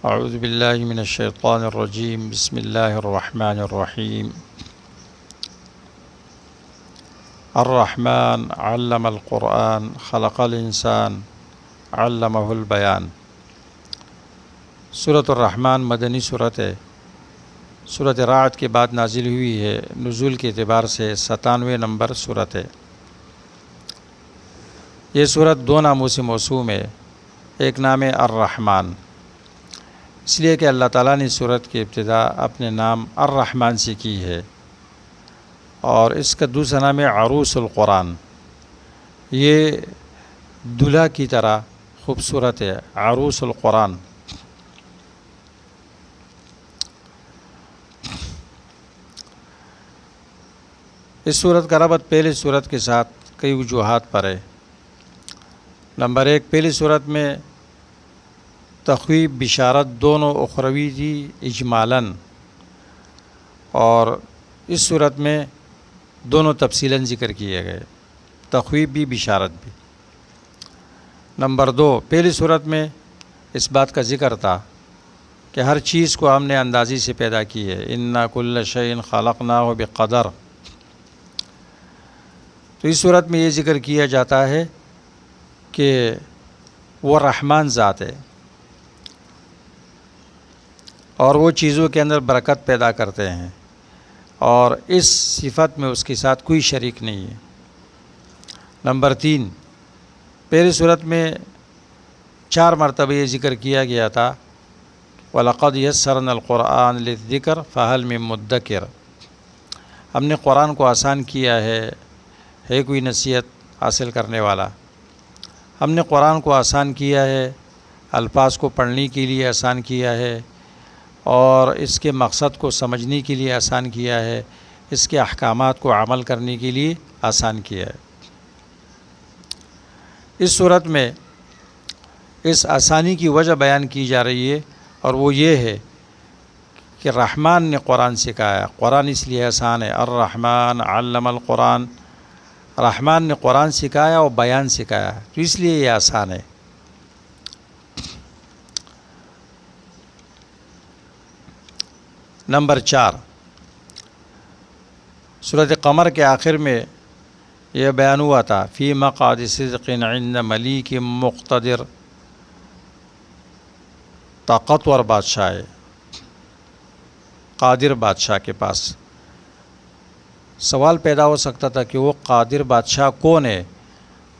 اعوذ باللہ من الشیطان الرجیم بسم اللہ الرحمن الرحیم الرحمن علم القرآن خلق الانسان علمہ البیان۔ سورۃ الرحمن مدنی صورت ہے۔ سورۃ رعد کے بعد نازل ہوئی ہے۔ نزول کے اعتبار سے 97 نمبر سورت ہے۔ یہ سورت دو ناموں سے موسوم ہے۔ ایک نام ہے الرحمن، اس لیے کہ اللہ تعالیٰ نے سورت کی ابتدا اپنے نام الرحمن سے کی ہے، اور اس کا دوسرا نام ہے عروس القرآن۔ یہ دلہا کی طرح خوبصورت ہے، عروس القرآن۔ اس سورت کا ربط پہلے سورت کے ساتھ کئی وجوہات پر ہے۔ نمبر ایک، پہلی سورت میں تخویب بشارت دونوں اخروی تھی اجمالاً، اور اس صورت میں دونوں تفصیلاً ذکر کیے گئے، تخویب بھی بشارت بھی۔ نمبر دو، پہلی صورت میں اس بات کا ذکر تھا کہ ہر چیز کو ہم نے اندازی سے پیدا کی ہے، انا کل شیء خلقناہ بقدر۔ تو اس صورت میں یہ ذکر کیا جاتا ہے کہ وہ رحمان ذات ہے، اور وہ چیزوں کے اندر برکت پیدا کرتے ہیں، اور اس صفت میں اس کے ساتھ کوئی شریک نہیں ہے۔ نمبر تین، پہلی صورت میں 4 مرتبہ یہ ذکر کیا گیا تھا وَلَقَدْ يَسَّرْنَا الْقُرْآنَ لِلذِّكْرِ فَهَلْ مِن مُدَّكِرٍ۔ ہم نے قرآن کو آسان کیا ہے کوئی نصیحت حاصل کرنے والا؟ ہم نے قرآن کو آسان کیا ہے، الفاظ کو پڑھنے کے لیے آسان کیا ہے، اور اس کے مقصد کو سمجھنے کے لیے آسان کیا ہے، اس کے احکامات کو عمل کرنے کے لیے آسان کیا ہے۔ اس صورت میں اس آسانی کی وجہ بیان کی جا رہی ہے، اور وہ یہ ہے کہ رحمان نے قرآن سکھایا۔ قرآن اس لیے آسان ہے، الرحمن علم القرآن، رحمان نے قرآن سکھایا اور بیان سکھایا، تو اس لیے یہ آسان ہے۔ نمبر 4، سورۃ قمر کے آخر میں یہ بیان ہوا تھا فی مقعد صدق عند ملیک مقتدر، طاقتور بادشاہ ہے، قادر بادشاہ کے پاس۔ سوال پیدا ہو سکتا تھا کہ وہ قادر بادشاہ کون ہے؟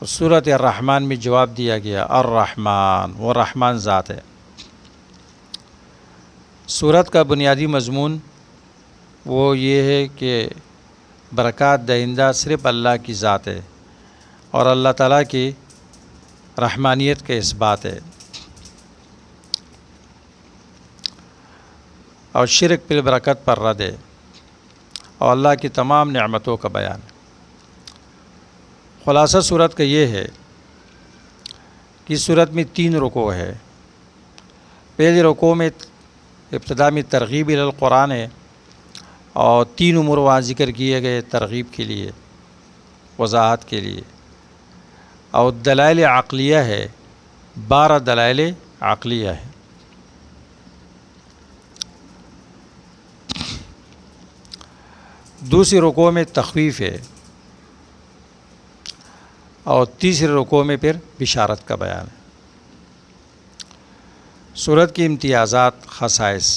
سورۃ الرحمن میں جواب دیا گیا، الرحمن، وہ رحمان ذات ہے۔ سورت کا بنیادی مضمون وہ یہ ہے کہ برکات دہندہ صرف اللہ کی ذات ہے، اور اللہ تعالیٰ کی رحمانیت کا اثبات ہے، اور شرک بالبرکت پر رد ہے، اور اللہ کی تمام نعمتوں کا بیان ہے۔ خلاصہ سورت کا یہ ہے کہ سورت میں 3 رکوع ہے۔ پہلے رکوع میں ابتدا میں ترغیب الی القرآن ہے، اور 3 امور وہاں ذکر کیے گئے ترغیب کے لیے، وضاحت کے لیے، اور دلائل عقلیہ ہے، 12 دلائل عقلیہ ہے۔ دوسری رکوع میں تخویف ہے، اور تیسرے رکوع میں پھر بشارت کا بیان ہے۔ سورت کی امتیازات، خصائص۔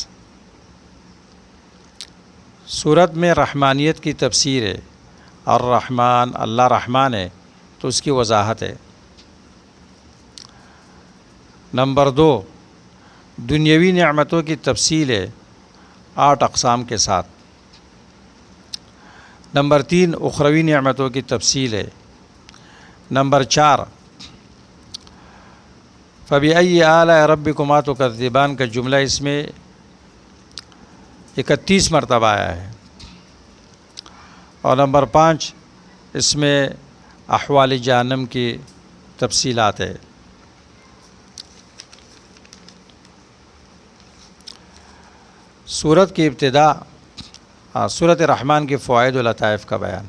سورت میں رحمانیت کی تفسیر ہے، الرحمن، اللہ رحمان ہے، تو اس کی وضاحت ہے۔ نمبر 2، دنیاوی نعمتوں کی تفصیل ہے 8 اقسام کے ساتھ۔ نمبر 3، اخروی نعمتوں کی تفصیل ہے۔ نمبر 4، فَبِأَيِّ آلَاءِ رَبِّكُمَا تُكَذِّبَانِ کا جملہ اس میں 31 مرتبہ آیا ہے۔ اور نمبر 5، اس میں احوال جہنم کی تفصیلات ہے۔ سورت کی ابتدا، سورۃ الرحمن کے فوائد و لطائف کا بیان۔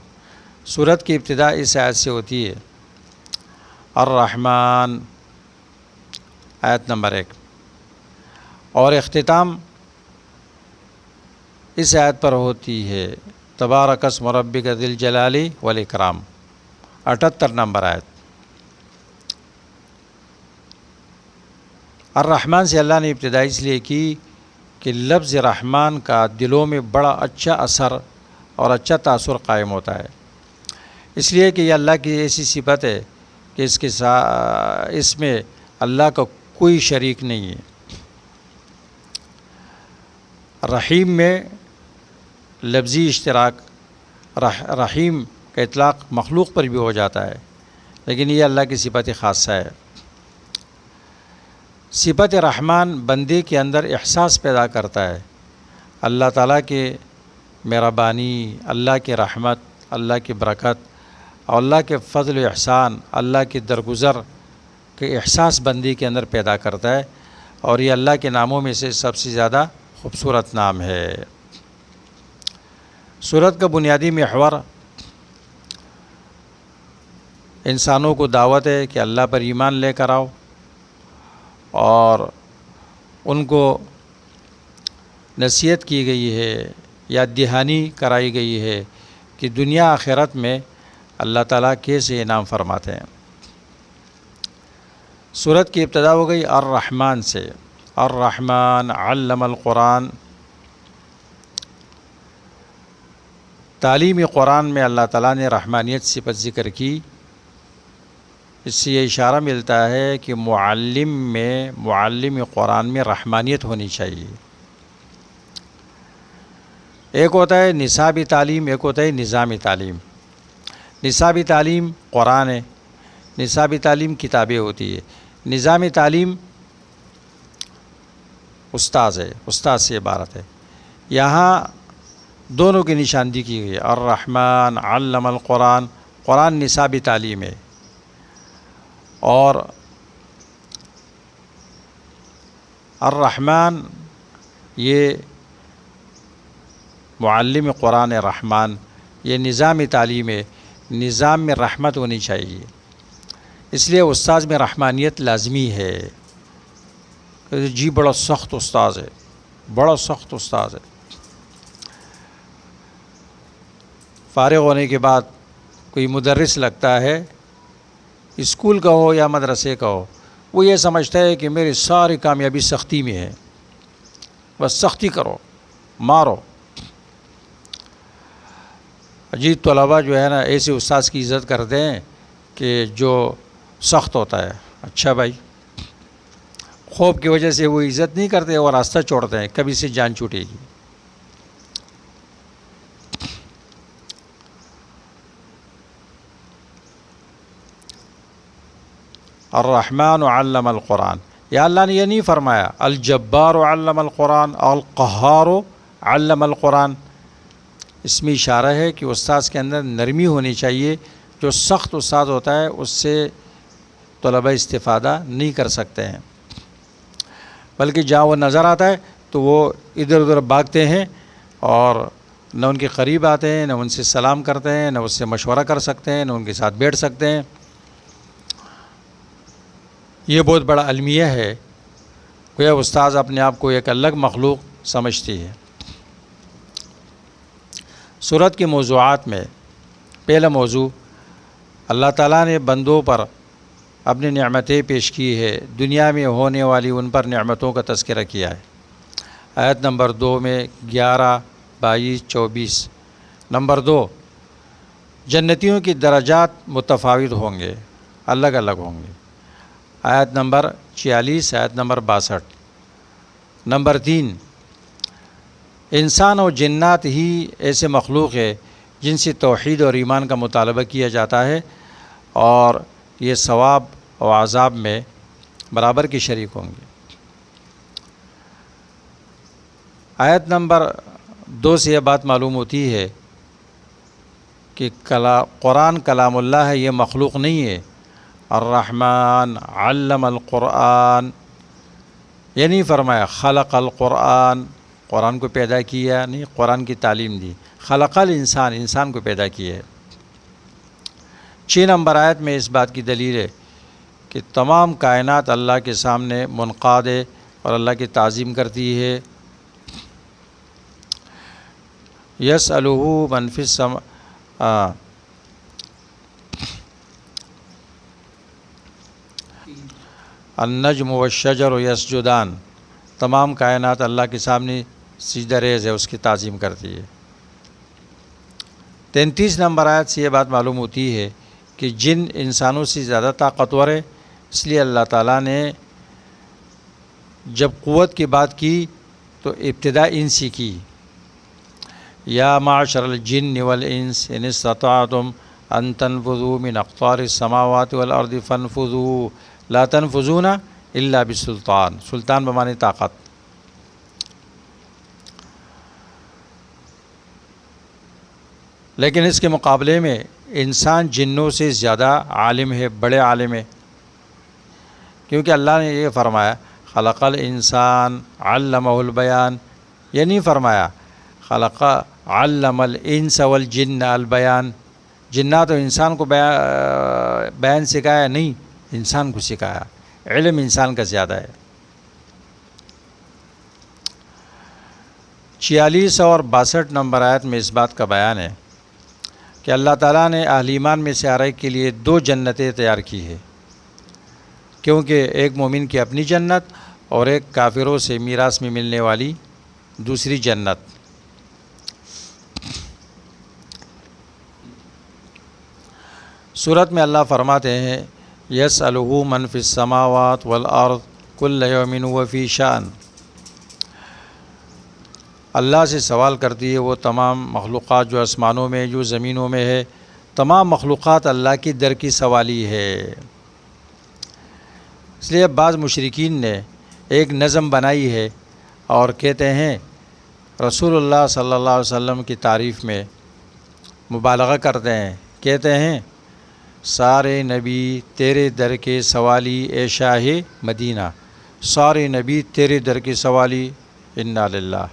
سورت کی ابتدا اس آیت سے ہوتی ہے، الرحمن، آیت نمبر 1، اور اختتام اس آیت پر ہوتی ہے، تبارک اسم ربک ذی الجلال والاکرام، 78 نمبر آیت۔ الرحمن سے اللہ نے ابتدا اس لیے کی کہ لفظ رحمان کا دلوں میں بڑا اچھا اثر اور اچھا تاثر قائم ہوتا ہے، اس لیے کہ یہ اللہ کی ایسی صفت ہے کہ اس میں اللہ کا کوئی شریک نہیں ہے۔ رحیم میں لفظی اشتراک، رحیم کا اطلاق مخلوق پر بھی ہو جاتا ہے، لیکن یہ اللہ کی صفت خاصہ ہے۔ صفت رحمان بندے کے اندر احساس پیدا کرتا ہے اللہ تعالیٰ کے مہربانی، اللہ کی رحمت، اللہ کی برکت اور اللہ کے فضل و احسان، اللہ کی درگزر کے احساس بندے کے اندر پیدا کرتا ہے، اور یہ اللہ کے ناموں میں سے سب سے زیادہ خوبصورت نام ہے۔ سورت کا بنیادی محور انسانوں کو دعوت ہے کہ اللہ پر ایمان لے کر آؤ، اور ان کو نصیحت کی گئی ہے، یاد دہانی کرائی گئی ہے کہ دنیا آخرت میں اللہ تعالیٰ کیسے انعام فرماتے ہیں۔ سورت کی ابتدا ہو گئی الرحمن سے، الرحمن علم القرآن۔ تعلیم قرآن میں اللہ تعالیٰ نے رحمانیت صفت ذکر کی، اس سے یہ اشارہ ملتا ہے کہ معلم قرآن میں رحمانیت ہونی چاہیے۔ ایک ہوتا ہے نصابی تعلیم، ایک ہوتا ہے نظامی تعلیم۔ نصابی تعلیم قرآن ہے، نصابی تعلیم کتابیں ہوتی ہے، نظامی تعلیم استاذ ہے، استاذ سے عبارت ہے۔ یہاں دونوں کی نشاندہی کی گئی ہے۔ الرحمن علم القرآن، قرآن نصابی تعلیم ہے، اور الرحمن یہ معلم قرآن رحمان، یہ نظامی تعلیم ہے، نظام میں رحمت ہونی چاہیے، اس لیے استاذ میں رحمانیت لازمی ہے۔ جی بڑا سخت استاذ ہے، بڑا سخت استاذ ہے، فارغ ہونے کے بعد کوئی مدرس لگتا ہے، اسکول کا ہو یا مدرسے کا ہو، وہ یہ سمجھتا ہے کہ میری ساری کامیابی سختی میں ہے، بس سختی کرو، مارو۔ عجیب طلباء جو ہے نا ایسے استاذ کی عزت کرتے ہیں کہ جو سخت ہوتا ہے۔ اچھا بھائی، خوف کی وجہ سے وہ عزت نہیں کرتے اور راستہ چھوڑتے ہیں، کبھی سے جان چھوٹے گی۔ الرحمن علم القرآن، یا اللہ نے یہ نہیں فرمایا الجبار علم القرآن، القہار علم القرآن۔ اس میں اشارہ ہے کہ استاذ کے اندر نرمی ہونی چاہیے، جو سخت استاد ہوتا ہے اس سے طلبہ استفادہ نہیں کر سکتے ہیں، بلکہ جہاں وہ نظر آتا ہے تو وہ ادھر ادھر بھاگتے ہیں، اور نہ ان کے قریب آتے ہیں، نہ ان سے سلام کرتے ہیں، نہ اس سے مشورہ کر سکتے ہیں، نہ ان کے ساتھ بیٹھ سکتے ہیں۔ یہ بہت بڑا المیہ ہے، گویا استاذ اپنے آپ کو ایک الگ مخلوق سمجھتی ہے۔ سورت کے موضوعات میں پہلا موضوع اللہ تعالیٰ نے بندوں پر اپنی نعمتیں پیش کی ہے، دنیا میں ہونے والی ان پر نعمتوں کا تذکرہ کیا ہے۔ آیت نمبر 2 میں 11، 22، 24۔ نمبر 2، جنتیوں کی درجات متفاوت ہوں گے، الگ الگ ہوں گے۔ آیت نمبر 46، آیت نمبر 62۔ نمبر 3، انسان اور جنات ہی ایسے مخلوق ہے جن سے توحید اور ایمان کا مطالبہ کیا جاتا ہے، اور یہ ثواب و عذاب میں برابر کے شریک ہوں گے۔ آیت نمبر 2 سے یہ بات معلوم ہوتی ہے کہ قرآن کلام اللہ ہے، یہ مخلوق نہیں ہے۔ الرحمن علم القرآن، یہ نہیں فرمایا خلق القرآن، قرآن کو پیدا کیا نہیں، قرآن کی تعلیم دی۔ خلق الانسان، انسان کو پیدا کیا ہے۔ 6 نمبر آیت میں اس بات کی دلیل ہے کہ تمام کائنات اللہ کے سامنے منقاد ہے، اور اللہ کی تعظیم کرتی ہے۔ یسألہ من فی السماء النجم والشجر یسجدان، تمام کائنات اللہ کے سامنے سجدہ ریز ہے، اس کی تعظیم کرتی ہے۔ 33 نمبر آیت سے یہ بات معلوم ہوتی ہے کہ جن انسانوں سے زیادہ طاقتور ہے، اس لیے اللہ تعالیٰ نے جب قوت کی بات کی تو ابتدا انسی کی، یا معشر الجن والانس ان استطعتم ان تنفذوا من اقطار السماوات والارض فانفذوا لا تنفذون الا بسلطان، سلطان بمعنی طاقت۔ لیکن اس کے مقابلے میں انسان جنوں سے زیادہ عالم ہے، بڑے عالم ہے، کیونکہ اللہ نے یہ فرمایا خلق الانسان علمہ البیان، یہ نہیں فرمایا خلق علم الانس والجن البیان، جنات و انسان کو بیان سکھایا نہیں، انسان کو سکھایا، علم انسان کا زیادہ ہے۔ 46 اور 62 نمبر آیت میں اس بات کا بیان ہے کہ اللہ تعالیٰ نے اہل ایمان میں سے ہر ایک کے لیے 2 جنتیں تیار کی ہے، کیونکہ ایک مومن کی اپنی جنت اور ایک کافروں سے میراث میں ملنے والی دوسری جنت۔ سورت میں اللہ فرماتے ہیں یسألہ من فی السماوات والارض کل یوم هو فی شأن، اللہ سے سوال کرتی ہے وہ تمام مخلوقات جو آسمانوں میں جو زمینوں میں ہے، تمام مخلوقات اللہ کی در کی سوالی ہے۔ اس لیے بعض مشرکین نے ایک نظم بنائی ہے اور کہتے ہیں رسول اللہ صلی اللہ علیہ وسلم کی تعریف میں مبالغہ کرتے ہیں، کہتے ہیں سارے نبی تیرے در کے سوالی اے شاہ مدینہ، سارے نبی تیرے در کے سوالی انا للہ۔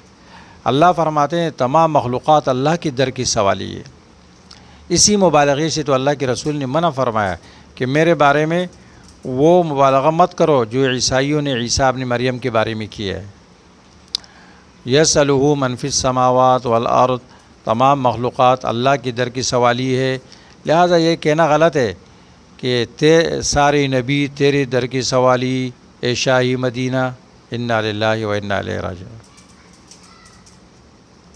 اللہ فرماتے ہیں تمام مخلوقات اللہ کی در کی سوالی ہے۔ اسی مبالغے سے تو اللہ کے رسول نے منع فرمایا کہ میرے بارے میں وہ مبالغہ مت کرو جو عیسائیوں نے عیسیٰ ابن مریم کے بارے میں کیا ہے۔ یسألہ من فی السماوات والارض، تمام مخلوقات اللہ کی در کی سوالی ہے، لہٰذا یہ کہنا غلط ہے کہ سارے نبی تیرے در کی سوالی اے شاہی مدینہ، انا للہ و انا الیہ راجعون۔